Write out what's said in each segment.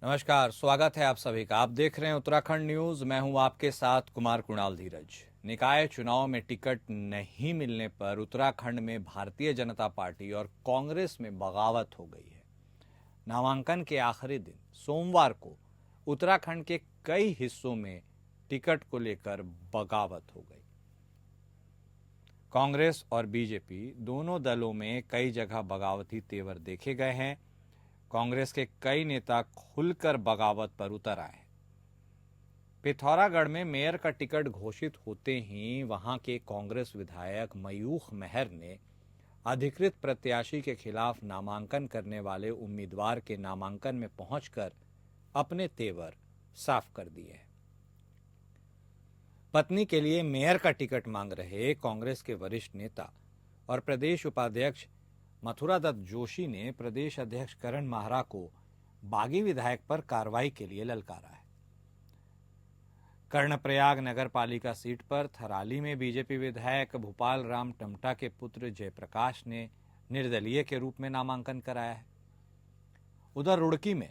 नमस्कार, स्वागत है आप सभी का। आप देख रहे हैं उत्तराखंड न्यूज। मैं हूं आपके साथ कुमार कुणाल धीरज। निकाय चुनाव में टिकट नहीं मिलने पर उत्तराखंड में भारतीय जनता पार्टी और कांग्रेस में बगावत हो गई है। नामांकन के आखिरी दिन सोमवार को उत्तराखंड के कई हिस्सों में टिकट को लेकर बगावत हो गई। कांग्रेस और बीजेपी दोनों दलों में कई जगह बगावती तेवर देखे गए हैं। कांग्रेस के कई नेता खुलकर बगावत पर उतर आए। पिथौरागढ़ में मेयर का टिकट घोषित होते ही वहां के कांग्रेस विधायक मयूख मेहर ने अधिकृत प्रत्याशी के खिलाफ नामांकन करने वाले उम्मीदवार के नामांकन में पहुंचकर अपने तेवर साफ कर दिए। पत्नी के लिए मेयर का टिकट मांग रहे कांग्रेस के वरिष्ठ नेता और प्रदेश उपाध्यक्ष मथुरा दत्त जोशी ने प्रदेश अध्यक्ष करण माहरा को बागी विधायक पर कार्रवाई के लिए ललकारा है। कर्णप्रयाग नगर पालिका सीट पर थराली में बीजेपी विधायक भूपाल राम टमटा के पुत्र जयप्रकाश ने निर्दलीय के रूप में नामांकन कराया है। उधर रुड़की में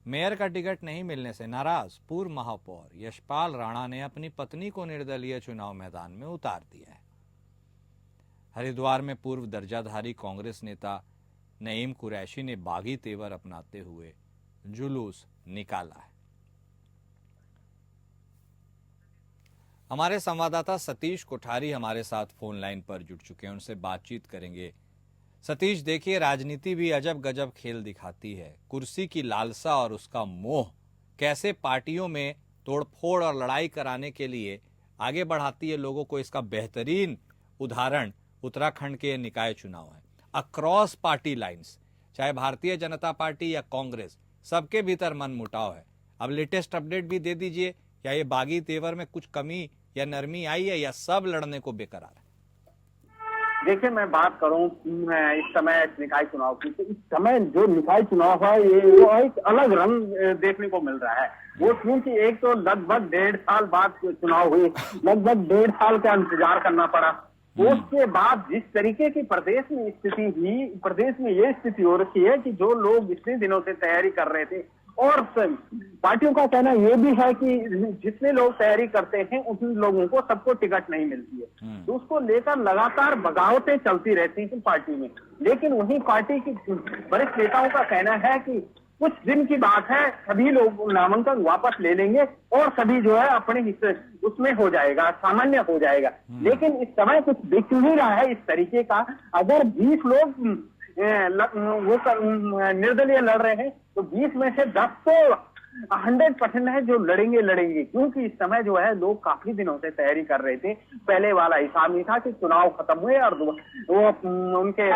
मेयर का टिकट नहीं मिलने से नाराज पूर्व महापौर यशपाल राणा ने अपनी पत्नी को निर्दलीय चुनाव मैदान में उतार दिया है। हरिद्वार में पूर्व दर्जाधारी कांग्रेस नेता नईम कुरैशी ने बागी तेवर अपनाते हुए जुलूस निकाला है। हमारे संवाददाता सतीश कोठारी हमारे साथ फोन लाइन पर जुड़ चुके हैं, उनसे बातचीत करेंगे। सतीश, देखिए, राजनीति भी अजब गजब खेल दिखाती है। कुर्सी की लालसा और उसका मोह कैसे पार्टियों में तोड़फोड़ और लड़ाई कराने के लिए आगे बढ़ाती है लोगों को, इसका बेहतरीन उदाहरण उत्तराखंड के निकाय चुनाव है। अक्रॉस पार्टी लाइंस, चाहे भारतीय जनता पार्टी या कांग्रेस, सबके भीतर मनमुटाव है। अब लेटेस्ट अपडेट भी दे दीजिए, क्या ये बागी तेवर में कुछ कमी या नरमी आई है या सब लड़ने को बेकरार है? देखिए, मैं बात करूं इस समय निकाय चुनाव की, तो इस समय जो निकाय चुनाव है वो एक अलग रंग देखने को मिल रहा है। वो क्योंकि एक तो लगभग 1.5 साल बाद चुनाव हुए, लगभग 1.5 साल का इंतजार करना पड़ा। उसके बाद जिस तरीके की प्रदेश में स्थिति हुई, प्रदेश में ये स्थिति हो रखी है कि जो लोग इतने दिनों से तैयारी कर रहे थे, और पार्टियों का कहना यह भी है कि जितने लोग तैयारी करते हैं उन लोगों को सबको टिकट नहीं मिलती है, तो उसको लेकर लगातार बगावतें चलती रहती हैं पार्टी में। लेकिन वहीं पार्टी की वरिष्ठ नेताओं का कहना है कि कुछ दिन की बात है, सभी लोग नामांकन वापस ले लेंगे और सभी जो है अपने हिस्से उसमें हो जाएगा, सामान्य हो जाएगा। लेकिन इस समय कुछ दिख नहीं रहा है इस तरीके का। अगर 20 लोग निर्दलीय लड़ रहे हैं तो 20 में से 10 तो 100% है जो लड़ेंगे, क्योंकि इस समय जो है लोग काफी दिनों से तैयारी कर रहे थे। पहले वाला हिसाब नहीं था कि चुनाव खत्म हुए और वो उनके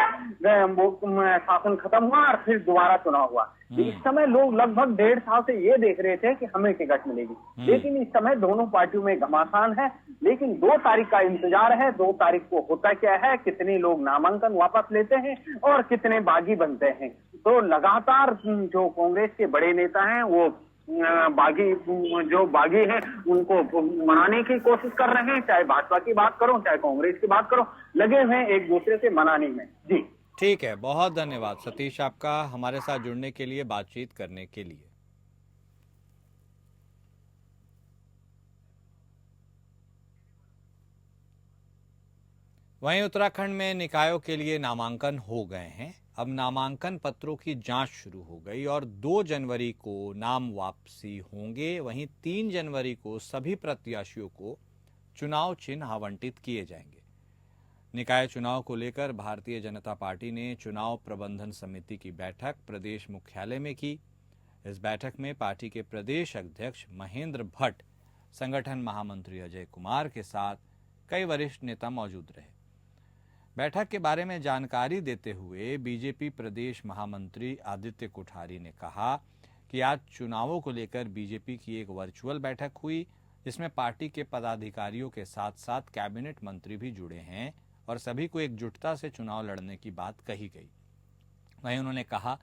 शासन खत्म हुआ और फिर दोबारा चुनाव हुआ। इस समय लोग लगभग 1.5 साल से ये देख रहे थे कि हमें टिकट मिलेगी, लेकिन इस समय दोनों पार्टियों में घमासान है। लेकिन 2 तारीख का इंतजार है। 2 तारीख को होता क्या है, कितने लोग नामांकन वापस लेते हैं और कितने बागी बनते हैं। तो लगातार जो कांग्रेस के बड़े नेता हैं वो जो बागी हैं उनको मनाने की कोशिश कर रहे हैं। चाहे भाजपा की बात करो, चाहे कांग्रेस की बात करो, लगे हुए हैं एक दूसरे से मनाने में। जी ठीक है, बहुत धन्यवाद सतीश आपका हमारे साथ जुड़ने के लिए, बातचीत करने के लिए। वहीं उत्तराखंड में निकायों के लिए नामांकन हो गए हैं। अब नामांकन पत्रों की जांच शुरू हो गई और 2 जनवरी को नाम वापसी होंगे। वहीं 3 जनवरी को सभी प्रत्याशियों को चुनाव चिन्ह आवंटित किए जाएंगे। निकाय चुनाव को लेकर भारतीय जनता पार्टी ने चुनाव प्रबंधन समिति की बैठक प्रदेश मुख्यालय में की। इस बैठक में पार्टी के प्रदेश अध्यक्ष महेंद्र भट्ट, संगठन महामंत्री अजय कुमार के साथ कई वरिष्ठ नेता मौजूद रहे। बैठक के बारे में जानकारी देते हुए बीजेपी प्रदेश महामंत्री आदित्य कोठारी ने कहा कि आज चुनावों को लेकर बीजेपी की एक वर्चुअल बैठक हुई, जिसमें पार्टी के पदाधिकारियों के साथ साथ कैबिनेट मंत्री भी जुड़े हैं और सभी को एकजुटता से चुनाव लड़ने की बात कही गई। वहीं उन्होंने कहा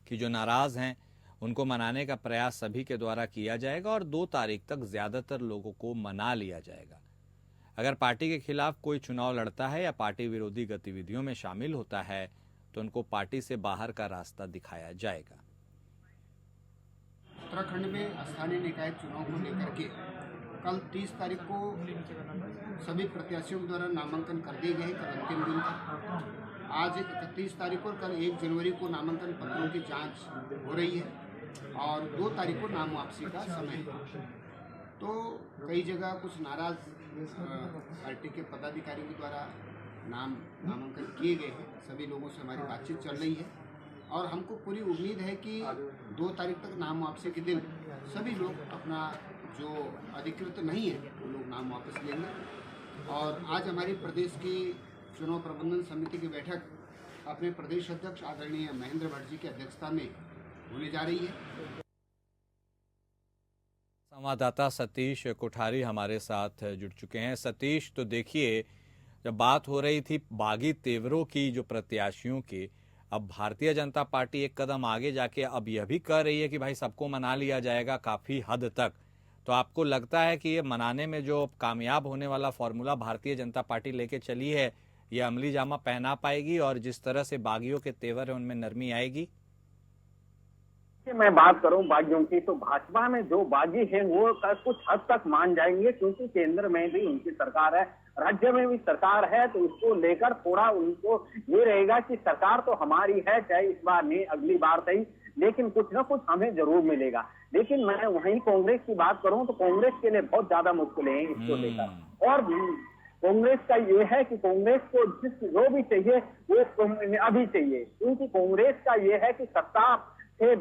कि जो नाराज हैं उनको मनाने का प्रयास सभी के द्वारा किया जाएगा और 2 तारीख तक ज्यादातर लोगों को मना लिया जाएगा। अगर पार्टी के खिलाफ कोई चुनाव लड़ता है या पार्टी विरोधी गतिविधियों में शामिल होता है तो उनको पार्टी से बाहर का रास्ता दिखाया जाएगा। उत्तराखंड में स्थानीय निकाय चुनाव को लेकर के कल 30 तारीख को सभी प्रत्याशियों द्वारा नामांकन कर दिए गए। कल अंतिम दिन था। आज 31 तारीख और कल 1 जनवरी को नामांकन पत्रों की जांच हो रही है और 2 तारीख को नाम वापसी का समय है। तो कई जगह कुछ नाराज पार्टी के पदाधिकारियों के द्वारा नामांकन किए गए हैं। सभी लोगों से हमारी बातचीत चल रही है और हमको पूरी उम्मीद है कि 2 तारीख तक नाम वापसी के दिन सभी लोग अपना जो अधिकृत नहीं है वो लोग नाम वापस लेंगे। और आज हमारी प्रदेश की चुनाव प्रबंधन समिति की बैठक अपने प्रदेश अध्यक्ष आदरणीय महेंद्र भट्ट जी की अध्यक्षता में होने जा रही है। संवाददाता सतीश कोठारी हमारे साथ जुड़ चुके हैं। सतीश, तो देखिए, जब बात हो रही थी बागी तेवरों की जो प्रत्याशियों की, अब भारतीय जनता पार्टी एक कदम आगे जाके अब यह भी कह रही है कि भाई सबको मना लिया जाएगा काफी हद तक। तो आपको लगता है कि ये मनाने में जो कामयाब होने वाला फॉर्मूला भारतीय जनता पार्टी लेके चली है, ये अमली जामा पहना पाएगी और जिस तरह से बागियों के तेवर है उनमें नरमी आएगी? मैं बात करूं बागियों की, तो भाजपा में जो बागी है वो कुछ हद तक मान जाएंगे, क्योंकि केंद्र में भी उनकी सरकार है, राज्य में भी सरकार है। तो इसको लेकर थोड़ा उनको ये रहेगा कि सरकार तो हमारी है, चाहे इस बार नहीं अगली बार सही, लेकिन कुछ ना कुछ हमें जरूर मिलेगा। लेकिन मैं वहीं कांग्रेस की बात करूं तो कांग्रेस के लिए बहुत ज्यादा मुश्किलें हैं इसको लेकर। और कांग्रेस का ये है कि कांग्रेस को जो भी चाहिए वो अभी चाहिए, क्योंकि कांग्रेस का ये है कि सत्ता से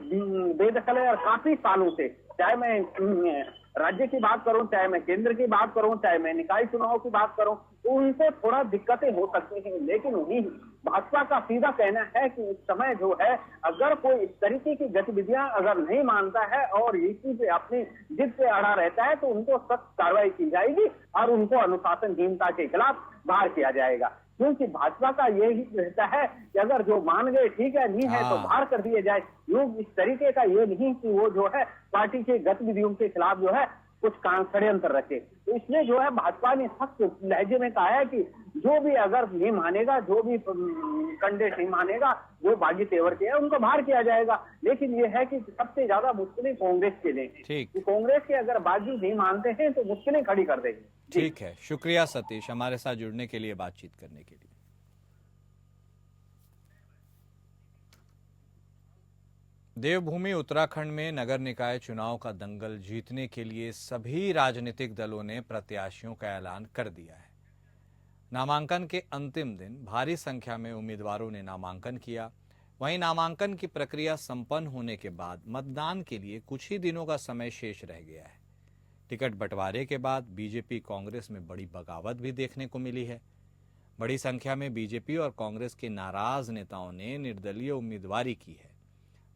बेदखल है और काफी सालों से, चाहे मैं राज्य की बात करूं, चाहे मैं केंद्र की बात करूं, चाहे मैं निकाय चुनाव की बात करूं, तो उनको थोड़ा दिक्कतें हो सकती हैं। लेकिन उन्हीं भाजपा का सीधा कहना है कि इस समय जो है अगर कोई इस तरीके की गतिविधियां अगर नहीं मानता है और इसी पे अपनी जिद पे अड़ा रहता है तो उनको सख्त कार्रवाई की जाएगी और उनको अनुशासनहीनता के खिलाफ बाहर किया जाएगा। क्योंकि भाजपा का यही रहता है कि अगर जो मान गए ठीक है, नहीं है तो बाहर कर दिए जाए। लोग इस तरीके का ये नहीं कि वो जो है पार्टी के गतिविधियों के खिलाफ जो है कुछ षड्यंत्र रखे। तो इसलिए जो है भाजपा ने सख्त लहजे में कहा है कि जो भी अगर नहीं मानेगा, जो भी कैंडिडेट नहीं मानेगा, जो बागी तेवर के है उनको बाहर किया जाएगा। लेकिन ये है कि सबसे ज्यादा मुश्किलें कांग्रेस के लिए हैं कि कांग्रेस के अगर बागी नहीं मानते हैं तो मुश्किलें खड़ी कर देंगे। ठीक है, शुक्रिया सतीश हमारे साथ जुड़ने के लिए, बातचीत करने के लिए। देवभूमि उत्तराखंड में नगर निकाय चुनाव का दंगल जीतने के लिए सभी राजनीतिक दलों ने प्रत्याशियों का ऐलान कर दिया है। नामांकन के अंतिम दिन भारी संख्या में उम्मीदवारों ने नामांकन किया। वहीं नामांकन की प्रक्रिया संपन्न होने के बाद मतदान के लिए कुछ ही दिनों का समय शेष रह गया है। टिकट बंटवारे के बाद बीजेपी कांग्रेस में बड़ी बगावत भी देखने को मिली है। बड़ी संख्या में बीजेपी और कांग्रेस के नाराज नेताओं ने निर्दलीय उम्मीदवारी की है,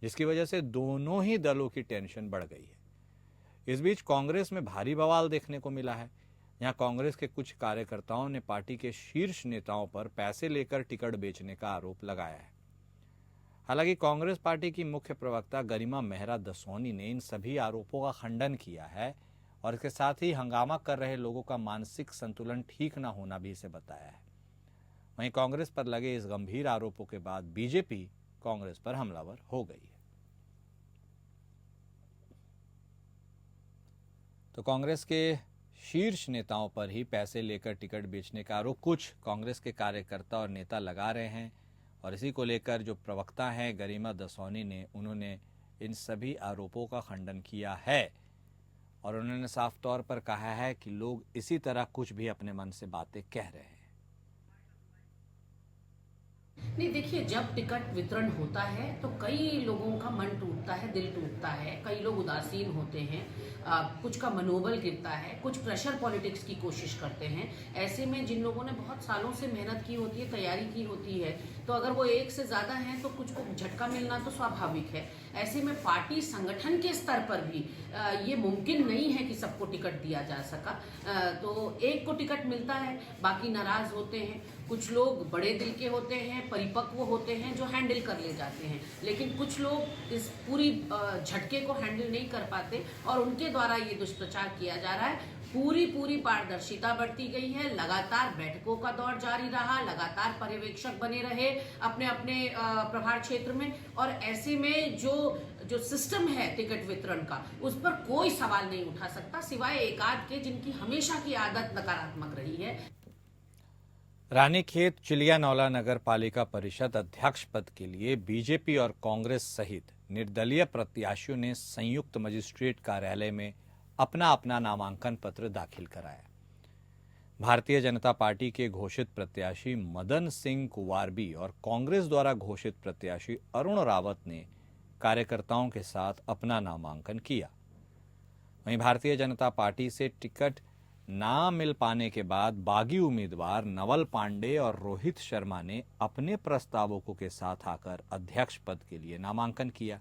जिसकी वजह से दोनों ही दलों की टेंशन बढ़ गई है। इस बीच कांग्रेस में भारी बवाल देखने को मिला है। यहां कांग्रेस के कुछ कार्यकर्ताओं ने पार्टी के शीर्ष नेताओं पर पैसे लेकर टिकट बेचने का आरोप लगाया है। हालांकि कांग्रेस पार्टी की मुख्य प्रवक्ता गरिमा मेहरा दसोनी ने इन सभी आरोपों का खंडन किया है और इसके साथ ही हंगामा कर रहे लोगों का मानसिक संतुलन ठीक न होना भी इसे बताया है। वहीं कांग्रेस पर लगे इस गंभीर आरोपों के बाद बीजेपी कांग्रेस पर हमलावर हो गई है। तो कांग्रेस के शीर्ष नेताओं पर ही पैसे लेकर टिकट बेचने का आरोप कुछ कांग्रेस के कार्यकर्ता और नेता लगा रहे हैं और इसी को लेकर जो प्रवक्ता हैं गरिमा दसोनी ने, उन्होंने इन सभी आरोपों का खंडन किया है और उन्होंने साफ तौर पर कहा है कि लोग इसी तरह कुछ भी अपने मन से बातें कह रहे हैं। नहीं, देखिए, जब टिकट वितरण होता है तो कई लोगों का मन टूटता है, दिल टूटता है, कई लोग उदासीन होते हैं, कुछ का मनोबल गिरता है, कुछ प्रेशर पॉलिटिक्स की कोशिश करते हैं। ऐसे में जिन लोगों ने बहुत सालों से मेहनत की होती है, तैयारी की होती है, तो अगर वो एक से ज़्यादा हैं तो कुछ को झटका मिलना तो स्वाभाविक है। ऐसे में पार्टी संगठन के स्तर पर भी ये मुमकिन नहीं है कि सबको टिकट दिया जा सका। तो एक को टिकट मिलता है, बाकी नाराज होते हैं। कुछ लोग बड़े दिल के होते हैं, परिपक्व होते हैं, जो हैंडल कर ले जाते हैं, लेकिन कुछ लोग इस पूरी झटके को हैंडल नहीं कर पाते और उनके द्वारा ये दुष्प्रचार किया जा रहा है। पूरी पारदर्शिता बरती गई है। लगातार बैठकों का दौर जारी रहा, लगातार पर्यवेक्षक बने रहे अपने अपने प्रभार क्षेत्र में, और ऐसे में जो सिस्टम है टिकट वितरण का, उस पर कोई सवाल नहीं उठा सकता सिवाय एक आध के जिनकी हमेशा की आदत नकारात्मक रही है। रानीखेत चिलियानौला नगर पालिका परिषद अध्यक्ष पद के लिए बीजेपी और कांग्रेस सहित निर्दलीय प्रत्याशियों ने संयुक्त मजिस्ट्रेट कार्यालय में अपना अपना नामांकन पत्र दाखिल कराया। भारतीय जनता पार्टी के घोषित प्रत्याशी मदन सिंह कुवारबी और कांग्रेस द्वारा घोषित प्रत्याशी अरुण रावत ने कार्यकर्ताओं के साथ अपना नामांकन किया। वहीं भारतीय जनता पार्टी से टिकट ना मिल पाने के बाद बागी उम्मीदवार नवल पांडे और रोहित शर्मा ने अपने प्रस्तावकों के साथ आकर अध्यक्ष पद के लिए नामांकन किया।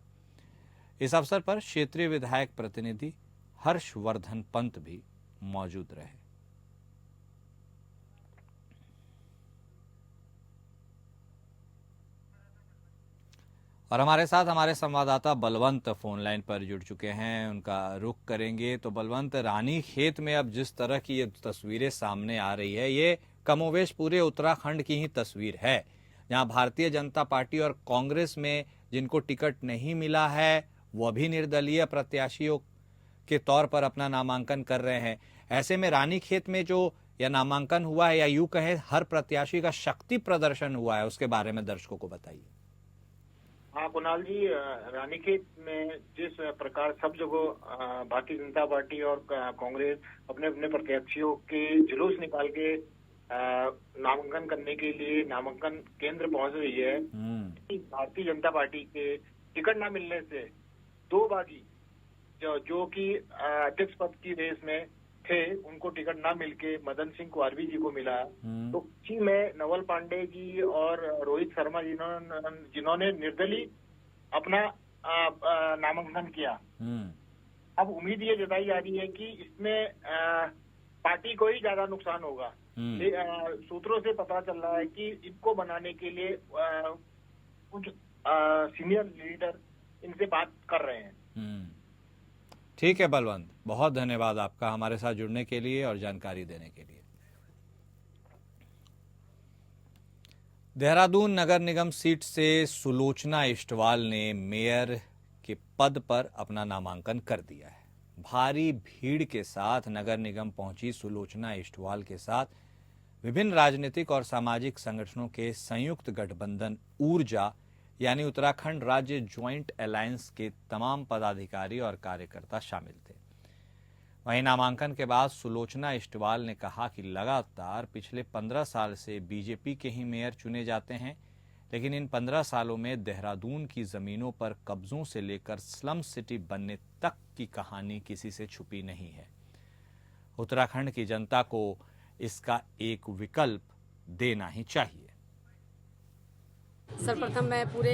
इस अवसर पर क्षेत्रीय विधायक प्रतिनिधि हर्षवर्धन पंत भी मौजूद रहे। और हमारे साथ हमारे संवाददाता बलवंत फोन लाइन पर जुड़ चुके हैं, उनका रुख करेंगे। तो बलवंत, रानीखेत में अब जिस तरह की ये तस्वीरें सामने आ रही है, ये कमोवेश पूरे उत्तराखंड की ही तस्वीर है, जहां भारतीय जनता पार्टी और कांग्रेस में जिनको टिकट नहीं मिला है वो भी निर्दलीय प्रत्याशियों के तौर पर अपना नामांकन कर रहे हैं। ऐसे में रानीखेत में जो यह नामांकन हुआ है, या यूं कहें हर प्रत्याशी का शक्ति प्रदर्शन हुआ है, उसके बारे में दर्शकों को बताइए। हाँ कुणाल जी, रानीखेत में जिस प्रकार सब जगह भारतीय जनता पार्टी और कांग्रेस अपने अपने प्रत्याशियों के जुलूस निकाल के नामांकन करने के लिए नामांकन केंद्र पहुंच रही है, भारतीय जनता पार्टी के टिकट न मिलने से दो बागी जो कि अध्यक्ष पद की रेस में थे, उनको टिकट ना मिलके मदन सिंह कुवारबी जी को मिला। तो इसी में नवल पांडे जी और रोहित शर्मा जिन्होंने निर्दलीय अपना नामांकन किया। अब उम्मीद ये जताई जा रही है कि इसमें पार्टी को ही ज्यादा नुकसान होगा। सूत्रों से पता चल रहा है कि इनको बनाने के लिए कुछ सीनियर लीडर इनसे बात कर रहे हैं। ठीक है बलवंत, बहुत धन्यवाद आपका हमारे साथ जुड़ने के लिए और जानकारी देने के लिए। देहरादून नगर निगम सीट से सुलोचना इष्टवाल ने मेयर के पद पर अपना नामांकन कर दिया है। भारी भीड़ के साथ नगर निगम पहुंची सुलोचना इष्टवाल के साथ विभिन्न राजनीतिक और सामाजिक संगठनों के संयुक्त गठबंधन ऊर्जा यानी उत्तराखंड राज्य ज्वाइंट अलायंस के तमाम पदाधिकारी और कार्यकर्ता शामिल थे। वहीं नामांकन के बाद सुलोचना इष्टवाल ने कहा कि लगातार पिछले 15 साल से बीजेपी के ही मेयर चुने जाते हैं, लेकिन इन 15 सालों में देहरादून की जमीनों पर कब्जों से लेकर स्लम सिटी बनने तक की कहानी किसी से छुपी नहीं है। उत्तराखंड की जनता को इसका एक विकल्प देना ही चाहिए। सर्वप्रथम मैं पूरे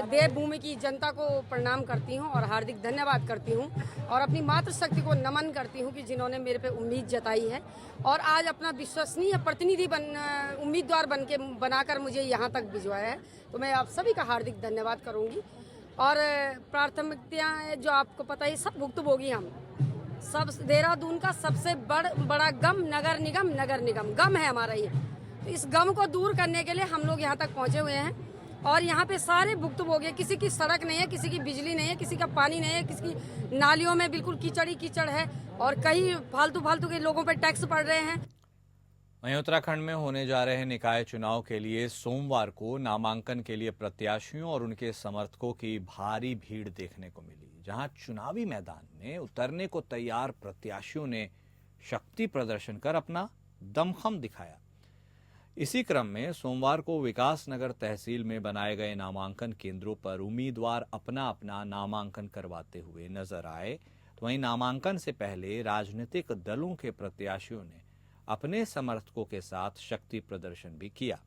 देवभूमि की जनता को प्रणाम करती हूं और हार्दिक धन्यवाद करती हूं और अपनी मातृशक्ति को नमन करती हूं कि जिन्होंने मेरे पे उम्मीद जताई है और आज अपना विश्वसनीय प्रतिनिधि उम्मीदवार बनाकर मुझे यहां तक भिजवाया है। तो मैं आप सभी का हार्दिक धन्यवाद करूंगी। और प्राथमिकताएं जो आपको पता है सब भुक्तभोगी हम सब। देहरादून का सबसे बड़ा गम नगर निगम गम है हमारा ये। तो इस गम को दूर करने के लिए हम लोग यहाँ तक पहुँचे हुए हैं और यहाँ पे सारे भुक्तभोगी, किसी की सड़क नहीं है, किसी की बिजली नहीं है, किसी का पानी नहीं है, किसी की नालियों में बिल्कुल कीचड़ है और कई फालतू के लोगों पे टैक्स पड़ रहे हैं। वहीं उत्तराखंड में होने जा रहे निकाय चुनाव के लिए सोमवार को नामांकन के लिए प्रत्याशियों और उनके समर्थकों की भारी भीड़ देखने को मिली, जहां चुनावी मैदान में उतरने को तैयार प्रत्याशियों ने शक्ति प्रदर्शन कर अपना दमखम दिखाया। इसी क्रम में सोमवार को विकास नगर तहसील में बनाए गए नामांकन केंद्रों पर उम्मीदवार अपना अपना नामांकन करवाते हुए नजर आए। तो वहीं नामांकन से पहले राजनीतिक दलों के प्रत्याशियों ने अपने समर्थकों के साथ शक्ति प्रदर्शन भी किया।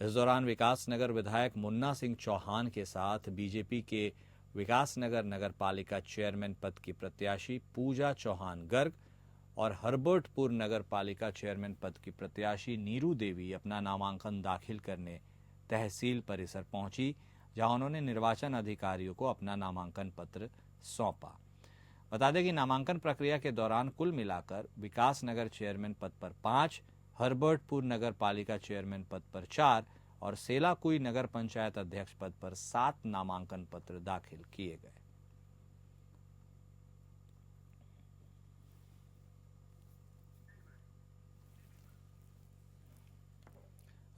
इस दौरान विकास नगर विधायक मुन्ना सिंह चौहान के साथ बीजेपी के विकास नगर नगर पालिका चेयरमैन पद की प्रत्याशी पूजा चौहान गर्ग और हरबर्टपुर नगर पालिका चेयरमैन पद की प्रत्याशी नीरू देवी अपना नामांकन दाखिल करने तहसील परिसर पहुंची, जहां उन्होंने निर्वाचन अधिकारियों को अपना नामांकन पत्र सौंपा। बता दें कि नामांकन प्रक्रिया के दौरान कुल मिलाकर विकास नगर चेयरमैन पद पर 5, हर्बर्टपुर नगर पालिका चेयरमैन पद पर 4 और सेलाकुई नगर पंचायत अध्यक्ष पद पर 7 नामांकन पत्र दाखिल किए गए।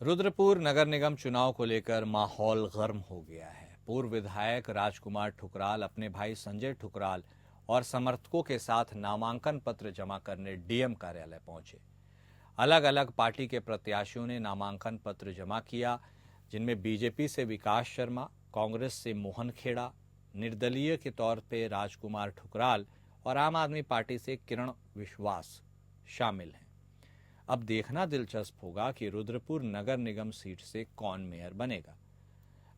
रुद्रपुर नगर निगम चुनाव को लेकर माहौल गर्म हो गया है। पूर्व विधायक राजकुमार ठुकराल अपने भाई संजय ठुकराल और समर्थकों के साथ नामांकन पत्र जमा करने डीएम कार्यालय पहुंचे। अलग अलग पार्टी के प्रत्याशियों ने नामांकन पत्र जमा किया, जिनमें बीजेपी से विकास शर्मा, कांग्रेस से मोहन खेड़ा, निर्दलीय के तौर पर राजकुमार ठुकराल और आम आदमी पार्टी से किरण विश्वास शामिल हैं। अब देखना दिलचस्प होगा कि रुद्रपुर नगर निगम सीट से कौन मेयर बनेगा।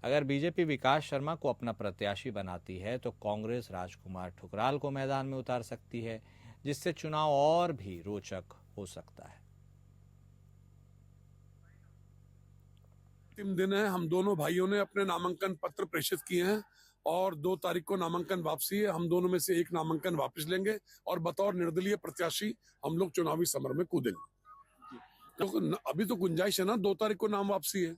अगर बीजेपी विकास शर्मा को अपना प्रत्याशी बनाती है तो कांग्रेस राजकुमार ठुकराल को मैदान में उतार सकती है, जिससे चुनाव और भी रोचक हो सकता है। अंतिम दिन है, हम दोनों भाइयों ने अपने नामांकन पत्र प्रेषित किए हैं और 2 तारीख को नामांकन वापसी है। हम दोनों में से एक नामांकन वापस लेंगे और बतौर निर्दलीय प्रत्याशी हम लोग चुनावी समर में कूदेंगे। तो अभी तो गुंजाइश है ना, 2 तारीख को नाम वापसी है,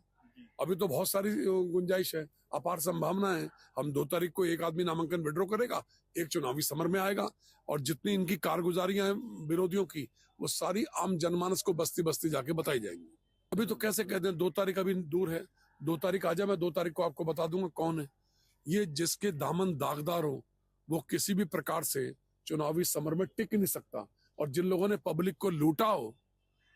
अभी तो बहुत सारी गुंजाइश है, अपार संभावना है। हम 2 तारीख को एक आदमी नामांकन विड्रॉ करेगा, एक चुनावी समर में आएगा और जितनी इनकी कारगुजारियां हैं विरोधियों की, वो सारी आम जनमानस को बस्ती बस्ती जाके बताई जाएंगी। अभी तो कैसे कहते हैं 2 तारीख अभी दूर है, 2 तारीख आ जाए, मैं 2 तारीख को आपको बता दूंगा कौन है। ये जिसके दामन दागदार हो वो किसी भी प्रकार से चुनावी समर में टिक नहीं सकता। और जिन लोगों ने पब्लिक को लूटा हो,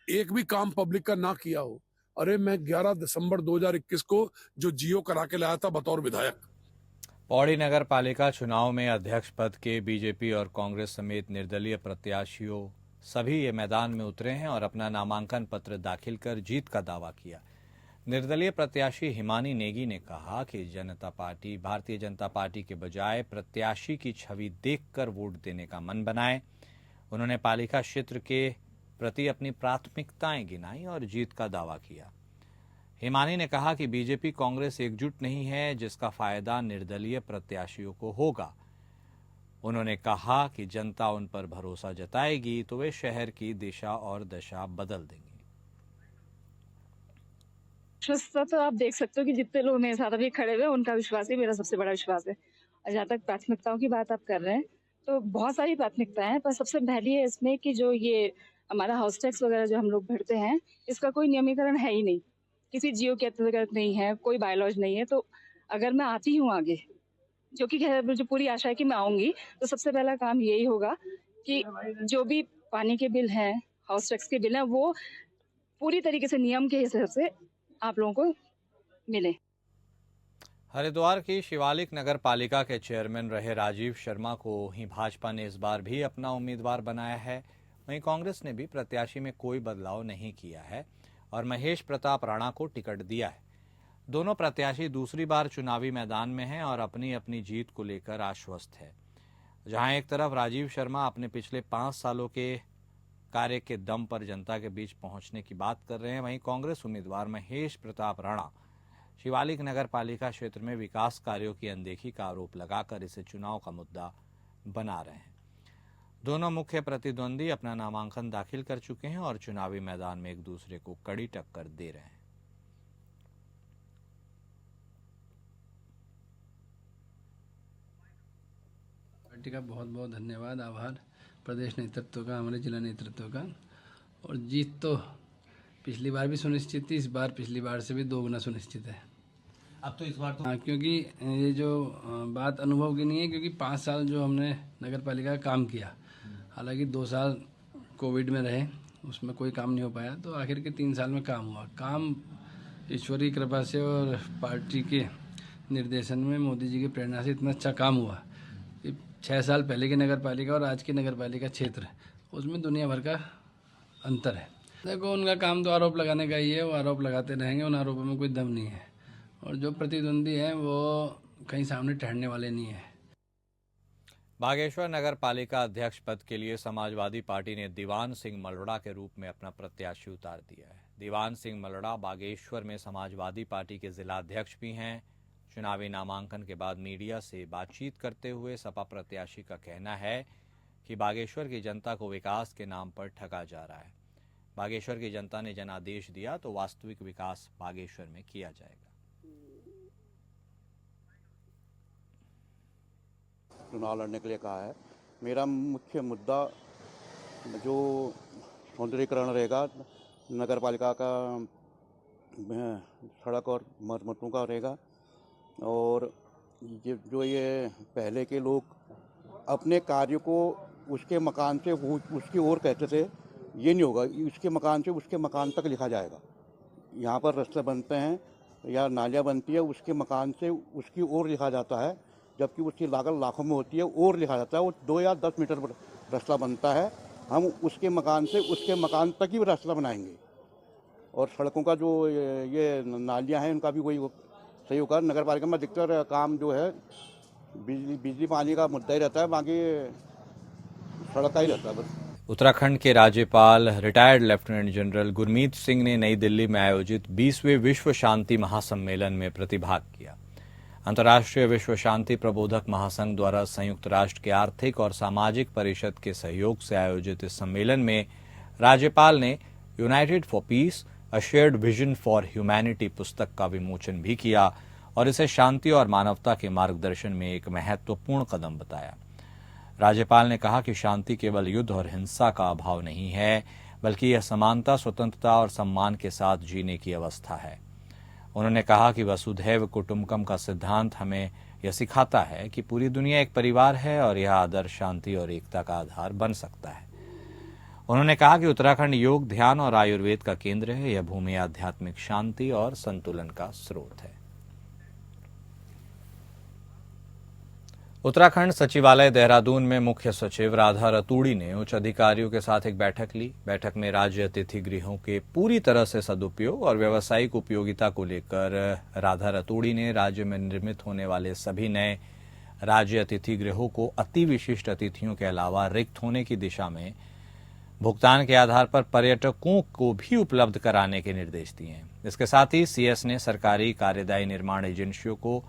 एक भी काम पब्लिक का ना किया हो, अरे मैं 11 दिसंबर 2021 को जो जियो करा के लाया था बतौर विधायक। पौड़ी नगर पालिका चुनाव में अध्यक्ष पद के बीजेपी और कांग्रेस समेत निर्दलीय प्रत्याशियों सभी ये मैदान में उतरे हैं और अपना नामांकन पत्र दाखिल कर जीत का दावा किया। निर्दलीय प्रत्याशी हिमानी नेगी ने कहा कि भारतीय जनता पार्टी के बजाय प्रत्याशी की छवि देखकर वोट देने का मन बनाए। उन्होंने पालिका क्षेत्र के प्रति अपनी प्राथमिकताएं गिनाई और जीत का दावा किया। हिमानी ने कहा कि बीजेपी कांग्रेस एकजुट नहीं है, जिसका फायदा निर्दलीय प्रत्याशियों को होगा। उन्होंने कहा कि जनता उन पर भरोसा जताएगी तो वे शहर की दिशा और दशा बदल देंगे। विश्वास तो आप देख सकते हो कि जितने लोग मेरे साथ अभी खड़े हुए उनका विश्वास ही मेरा सबसे बड़ा विश्वास है। और जहाँ तक प्राथमिकताओं की बात आप कर रहे हैं तो बहुत सारी प्राथमिकताएं हैं, पर सबसे पहली है इसमें कि जो ये हमारा हाउस टैक्स वगैरह जो हम लोग भरते हैं, इसका कोई नियमीकरण है ही नहीं, किसी जियो के अंतर्गत नहीं है, कोई बायलॉज नहीं है। तो अगर मैं आती हूँ आगे, जो कि मुझे पूरी आशा है कि मैं आऊंगी, तो सबसे पहला काम यही होगा कि जो भी पानी के बिल हैं, हाउस टैक्स के बिल हैं, वो पूरी तरीके से नियम के हिसाब से आप लोगों को मिले। हरिद्वार की शिवालिक नगर पालिका के चेयरमैन रहे राजीव शर्मा को ही भाजपा ने इस बार भी अपना उम्मीदवार बनाया है। वहीं कांग्रेस ने भी प्रत्याशी में कोई बदलाव नहीं किया है और महेश प्रताप राणा को टिकट दिया है। दोनों प्रत्याशी दूसरी बार चुनावी मैदान में हैं और अपनी अपनी जीत को लेकर आश्वस्त है। जहां एक तरफ राजीव शर्मा अपने पिछले 5 सालों के कार्य के दम पर जनता के बीच पहुंचने की बात कर रहे हैं, वहीं कांग्रेस उम्मीदवार महेश प्रताप राणा शिवालिक नगर पालिका क्षेत्र में विकास कार्यों की अनदेखी का आरोप लगाकर इसे चुनाव का मुद्दा बना रहे हैं। दोनों मुख्य प्रतिद्वंदी अपना नामांकन दाखिल कर चुके हैं और चुनावी मैदान में एक दूसरे को कड़ी टक्कर दे रहे हैं। पार्टी का बहुत बहुत धन्यवाद, आभार प्रदेश नेतृत्व का, हमारे जिला नेतृत्व का। और जीत तो पिछली बार भी सुनिश्चित थी, इस बार पिछली बार से भी 2 गुना सुनिश्चित है। अब तो इस बार तो हाँ, क्योंकि ये जो बात अनुभव की नहीं है, क्योंकि 5 साल जो हमने नगर पालिका का काम किया, हालांकि 2 साल कोविड में रहे, उसमें कोई काम नहीं हो पाया, तो आखिर के 3 साल में काम हुआ। काम ईश्वरीय कृपा से और पार्टी के निर्देशन में, मोदी जी की प्रेरणा से इतना अच्छा काम हुआ कि 6 साल पहले की नगर पालिका और आज की नगर पालिका क्षेत्र, उसमें दुनिया भर का अंतर है। देखो, उनका काम तो आरोप लगाने का ही है, वो आरोप लगाते रहेंगे, उन आरोपों में कोई दम नहीं है। और जो प्रतिद्वंदी हैं वो कहीं सामने ठहरने वाले नहीं है। बागेश्वर नगर पालिका अध्यक्ष पद के लिए समाजवादी पार्टी ने दीवान सिंह मलड़ा के रूप में अपना प्रत्याशी उतार दिया है। दीवान सिंह मलड़ा बागेश्वर में समाजवादी पार्टी के जिला अध्यक्ष भी हैं। चुनावी नामांकन के बाद मीडिया से बातचीत करते हुए सपा प्रत्याशी का कहना है कि बागेश्वर की जनता को विकास के नाम पर ठगा जा रहा है। बागेश्वर की जनता ने जनादेश दिया तो वास्तविक विकास बागेश्वर में किया जाएगा। चुनाव लड़ने के लिए कहा है। मेरा मुख्य मुद्दा जो सौंदर्यीकरण रहेगा, नगर पालिका का सड़क और मरम्मतों का रहेगा। और ये पहले के लोग अपने कार्य को उसके मकान से उसकी ओर कहते थे, ये नहीं होगा। उसके मकान से उसके मकान तक लिखा जाएगा। यहाँ पर रास्ते बनते हैं या नालियाँ बनती है, उसके मकान से उसकी ओर लिखा जाता है, जबकि उसकी लागत लाखों में होती है। और लिखा जाता है वो 2 या 10 मीटर रास्ता बनता है, हम उसके मकान से उसके मकान तक ही रास्ता बनाएंगे। और सड़कों का जो ये नालियाँ हैं उनका भी वही सही होगा। नगर पालिका में अधिकतर काम जो है बिजली पानी का मुद्दा ही रहता है, बाकी सड़क का ही रहता है बस। उत्तराखंड के राज्यपाल retired lieutenant general Gurmeet Singh ने नई दिल्ली में आयोजित 20वें विश्व शांति महासम्मेलन में प्रतिभाग किया। अंतर्राष्ट्रीय विश्व शांति प्रबोधक महासंघ द्वारा संयुक्त राष्ट्र के आर्थिक और सामाजिक परिषद के सहयोग से आयोजित इस सम्मेलन में राज्यपाल ने United for piece a shared vision for humanity पुस्तक का विमोचन भी किया और इसे शांति और मानवता के मार्गदर्शन में एक महत्वपूर्ण कदम बताया। राज्यपाल ने कहा कि शांति केवल युद्ध और हिंसा का अभाव नहीं है, बल्कि यह समानता, स्वतंत्रता और सम्मान के साथ जीने की अवस्था है। उन्होंने कहा कि वसुधैव कुटुंबकम का सिद्धांत हमें यह सिखाता है कि पूरी दुनिया एक परिवार है और यह आदर्श शांति और एकता का आधार बन सकता है। उन्होंने कहा कि उत्तराखंड योग, ध्यान और आयुर्वेद का केंद्र है। यह भूमि आध्यात्मिक शांति और संतुलन का स्रोत है। उत्तराखंड सचिवालय देहरादून में मुख्य सचिव राधा रतूड़ी ने उच्च अधिकारियों के साथ एक बैठक ली। बैठक में राज्य अतिथि गृहों के पूरी तरह से सदुपयोग और व्यावसायिक उपयोगिता को लेकर राधा रतूड़ी ने राज्य में निर्मित होने वाले सभी नए राज्य अतिथि गृहों को अति विशिष्ट अतिथियों के अलावा रिक्त होने की दिशा में भुगतान के आधार पर पर्यटकों को भी उपलब्ध कराने के निर्देश दिए हैं। इसके साथ ही सीएस ने सरकारी कार्यदायी निर्माण एजेंसियों को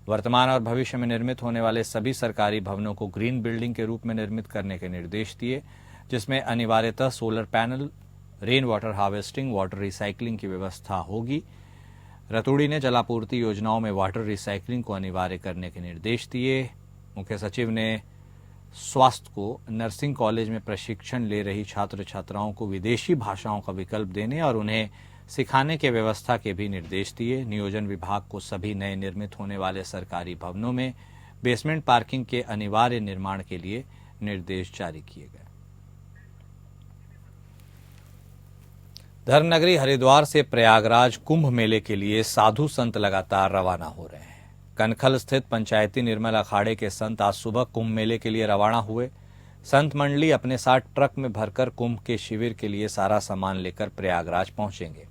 वर्तमान और भविष्य में निर्मित होने वाले सभी सरकारी भवनों को ग्रीन बिल्डिंग के रूप में निर्मित करने के निर्देश दिए, जिसमें अनिवार्यतः solar panel, rain water harvesting, water recycling की व्यवस्था होगी। रतूड़ी ने जलापूर्ति योजनाओं में वाटर रिसाइकलिंग को अनिवार्य करने के निर्देश दिए। मुख्य सचिव ने स्वास्थ्य को नर्सिंग कॉलेज में प्रशिक्षण ले रही छात्र छात्राओं को विदेशी भाषाओं का विकल्प देने और उन्हें सिखाने के व्यवस्था के भी निर्देश दिए। नियोजन विभाग को सभी नए निर्मित होने वाले सरकारी भवनों में बेसमेंट पार्किंग के अनिवार्य निर्माण के लिए निर्देश जारी किए गए। धर्मनगरी हरिद्वार से प्रयागराज कुंभ मेले के लिए साधु संत लगातार रवाना हो रहे हैं। कनखल स्थित पंचायती निर्मल अखाड़े के संत आज सुबह कुंभ मेले के लिए रवाना हुए। संत मंडली अपने साथ ट्रक में भरकर कुंभ के शिविर के लिए सारा सामान लेकर प्रयागराज पहुंचेंगे।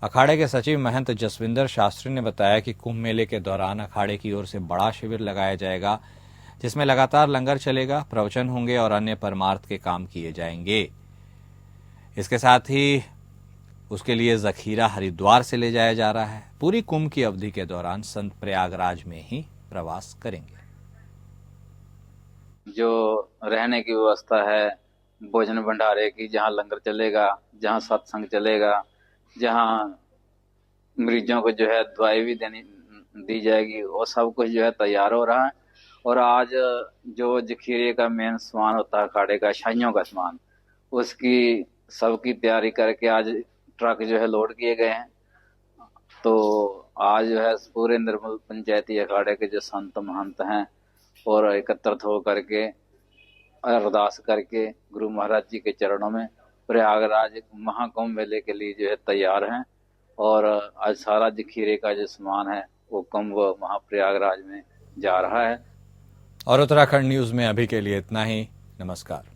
अखाड़े के सचिव महंत जसविंदर शास्त्री ने बताया कि कुंभ मेले के दौरान अखाड़े की ओर से बड़ा शिविर लगाया जाएगा, जिसमें लगातार लंगर चलेगा, प्रवचन होंगे और अन्य परमार्थ के काम किए जाएंगे। इसके साथ ही उसके लिए जखीरा हरिद्वार से ले जाया जा रहा है। पूरी कुंभ की अवधि के दौरान संत प्रयागराज में ही प्रवास करेंगे। जो रहने की व्यवस्था है, भोजन भंडारे की, जहाँ लंगर चलेगा, जहाँ सत्संग चलेगा, जहाँ मरीजों को जो है दवाई भी दी जाएगी, वो सब कुछ जो है तैयार हो रहा है। और आज जो जखीरे का मेन सामान होता है अखाड़े का, शाइयों का सामान, उसकी सबकी तैयारी करके आज ट्रक जो है लोड किए गए हैं। तो आज जो है पूरे निर्मल पंचायती अखाड़े के जो संत महंत हैं और एकत्रित हो करके अरदास करके गुरु महाराज जी के चरणों में प्रयागराज महाकुंभ मेले के लिए जो है तैयार हैं। और आज सारा जखीरे का जो सामान है वो कुंभ महाप्रयागराज में जा रहा है। और उत्तराखंड न्यूज में अभी के लिए इतना ही। नमस्कार।